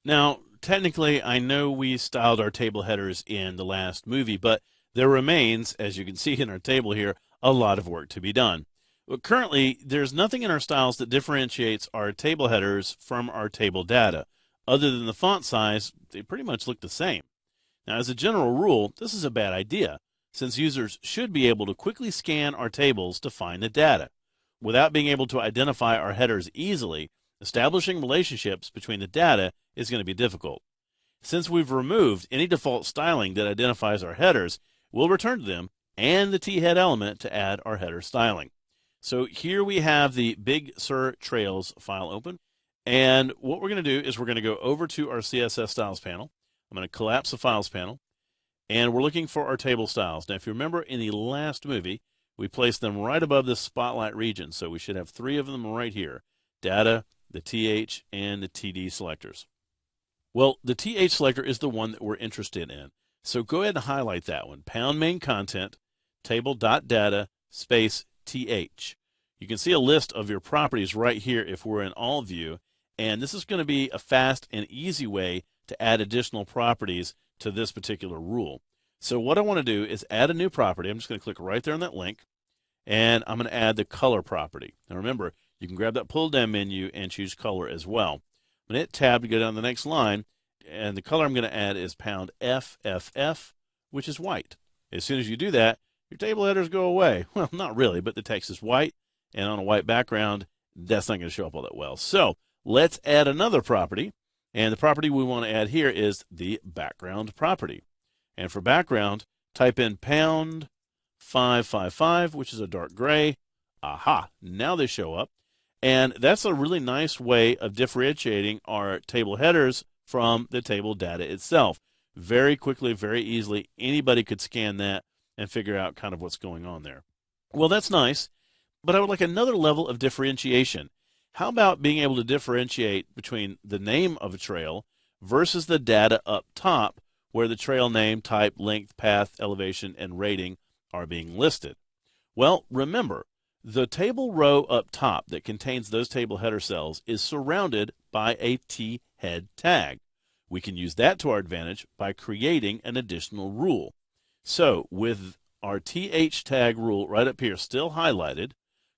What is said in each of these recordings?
Now, technically, I know we styled our table headers in the last movie, but there remains, as you can see in our table here, a lot of work to be done. But currently, there's nothing in our styles that differentiates our table headers from our table data. Other than the font size, they pretty much look the same. Now, as a general rule, this is a bad idea, since users should be able to quickly scan our tables to find the data. Without being able to identify our headers easily, establishing relationships between the data is going to be difficult. Since we've removed any default styling that identifies our headers, we'll return to them and the t-head element to add our header styling. So here we have the Big Sur Trails file open. And what we're going to do is we're going to go over to our CSS Styles panel. I'm going to collapse the Files panel. And we're looking for our table styles. Now, if you remember in the last movie, we placed them right above this spotlight region. So we should have three of them right here. Data, the TH, and the TD selectors. Well, the TH selector is the one that we're interested in. So go ahead and highlight that one. Pound main content, table.data, space TH. You can see a list of your properties right here if we're in all view. And this is going to be a fast and easy way to add additional properties to this particular rule. So what I want to do is add a new property. I'm just going to click right there on that link. And I'm going to add the color property. Now remember, you can grab that pull down menu and choose color as well. I'm going to hit tab to go down the next line. And the color I'm going to add is pound FFF, which is white. As soon as you do that, your table headers go away. Well, not really, but the text is white. And on a white background, that's not going to show up all that well. So let's add another property. And the property we want to add here is the background property. And for background, type in pound 555, which is a dark gray. Aha, now they show up. And that's a really nice way of differentiating our table headers from the table data itself. Very quickly, very easily, anybody could scan that and figure out kind of what's going on there. Well, that's nice, but I would like another level of differentiation. How about being able to differentiate between the name of a trail versus the data up top where the trail name, type, length, path, elevation, and rating are being listed? Well, remember, the table row up top that contains those table header cells is surrounded by a t-head tag. We can use that to our advantage by creating an additional rule. So with our th tag rule right up here still highlighted,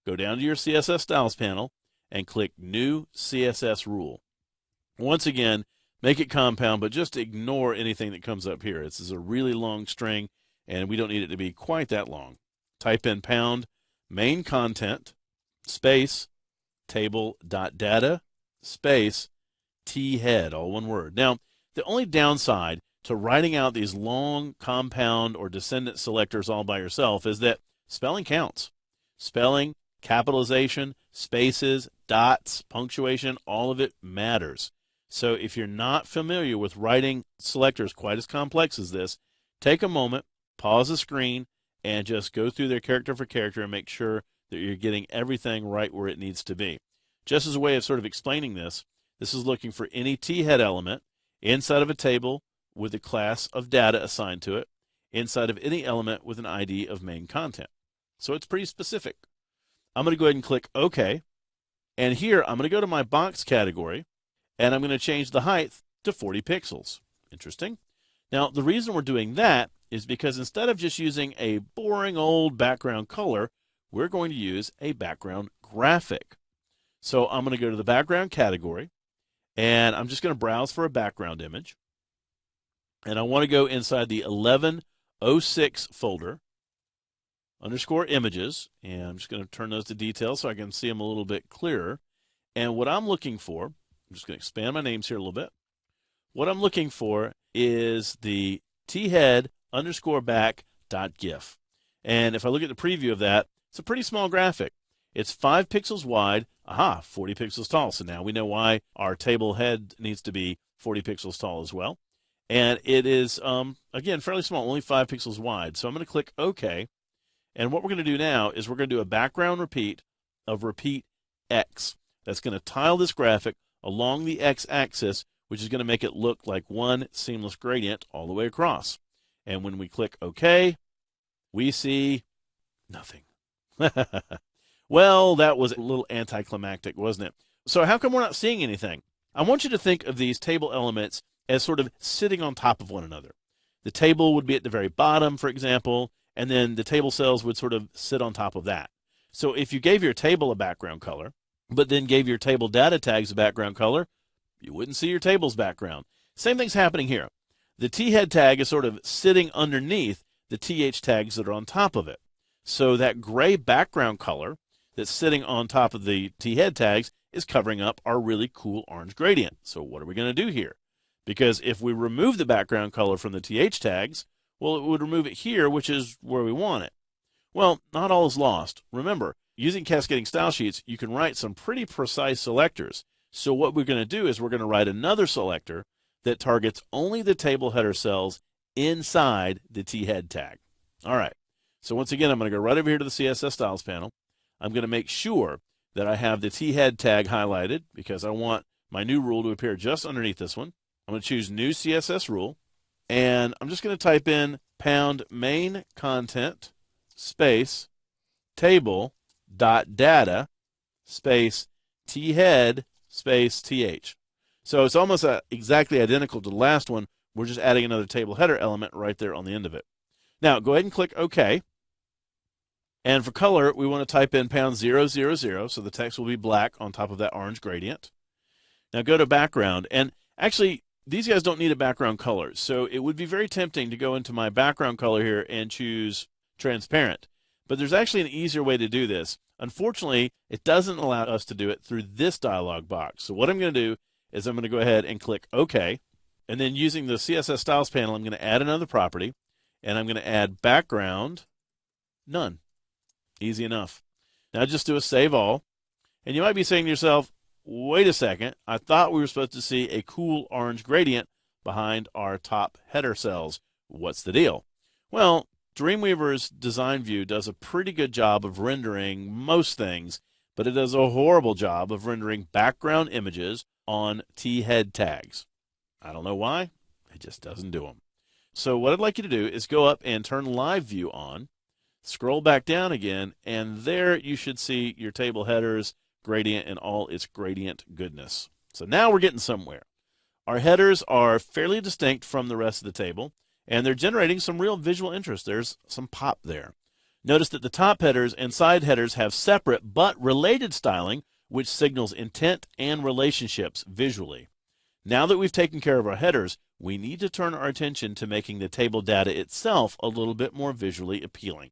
go down to your CSS Styles panel and click New CSS Rule. Once again, make it compound, but just ignore anything that comes up here. This is a really long string, and we don't need it to be quite that long. Type in pound main content space table.data space t-head, all one word. Now, the only downside to writing out these long compound or descendant selectors all by yourself is that spelling counts. Spelling, capitalization, spaces, dots, punctuation, all of it matters. So if you're not familiar with writing selectors quite as complex as this, take a moment, pause the screen, and just go through their character for character and make sure that you're getting everything right where it needs to be. Just as a way of sort of explaining this, this is looking for any t-head element inside of a table with a class of data assigned to it, inside of any element with an ID of main content. So it's pretty specific. I'm going to go ahead and click OK. And here I'm going to go to my box category, and I'm going to change the height to 40 pixels. Interesting. Now, the reason we're doing that is because instead of just using a boring old background color, we're going to use a background graphic. So I'm going to go to the background category, and I'm just going to browse for a background image. And I want to go inside the 1106 folder, underscore images, and I'm just going to turn those to detail so I can see them a little bit clearer. And what I'm looking for, I'm just going to expand my names here a little bit. What I'm looking for is the thead underscore back dot gif. And if I look at the preview of that, it's a pretty small graphic. It's 5 pixels wide, 40 pixels tall. So now we know why our table head needs to be 40 pixels tall as well. And it is, again, fairly small, only 5 pixels wide. So I'm going to click OK. And what we're going to do now is we're going to do a background repeat of repeat X. That's going to tile this graphic along the X-axis, which is going to make it look like one seamless gradient all the way across. And when we click OK, we see nothing. Well, that was a little anticlimactic, wasn't it? So how come we're not seeing anything? I want you to think of these table elements as sort of sitting on top of one another. The table would be at the very bottom, for example, and then the table cells would sort of sit on top of that. So if you gave your table a background color, but then gave your table data tags a background color, you wouldn't see your table's background. Same thing's happening here. The T-head tag is sort of sitting underneath the TH tags that are on top of it. So that gray background color that's sitting on top of the T-head tags is covering up our really cool orange gradient. So what are we going to do here? Because if we remove the background color from the TH tags, well, it would remove it here, which is where we want it. Well, not all is lost. Remember, using cascading style sheets, you can write some pretty precise selectors. So what we're going to do is we're going to write another selector that targets only the table header cells inside the T-head tag. All right. So once again, I'm going to go right over here to the CSS Styles panel. I'm going to make sure that I have the T-head tag highlighted because I want my new rule to appear just underneath this one. I'm going to choose New CSS Rule, and I'm just going to type in #main content space table dot data space T-head space TH. So it's almost exactly identical to the last one. We're just adding another table header element right there on the end of it. Now go ahead and click OK. And for color, we want to type in #000, so the text will be black on top of that orange gradient. Now go to background, and actually these guys don't need a background color, so it would be very tempting to go into my background color here and choose transparent. But there's actually an easier way to do this. Unfortunately, it doesn't allow us to do it through this dialog box. So what I'm going to do is I'm going to go ahead and click OK. And then using the CSS Styles panel, I'm going to add another property, and I'm going to add background none. Easy enough. Now just do a save all. And you might be saying to yourself, wait a second, I thought we were supposed to see a cool orange gradient behind our top header cells. What's the deal? Well, Dreamweaver's design view does a pretty good job of rendering most things, but it does a horrible job of rendering background images on T-head tags. I don't know why, it just doesn't do them. So what I'd like you to do is go up and turn live view on, scroll back down again, and there you should see your table headers, gradient, and all its gradient goodness. So now we're getting somewhere. Our headers are fairly distinct from the rest of the table, and they're generating some real visual interest. There's some pop there. Notice that the top headers and side headers have separate but related styling, which signals intent and relationships visually. Now that we've taken care of our headers, we need to turn our attention to making the table data itself a little bit more visually appealing.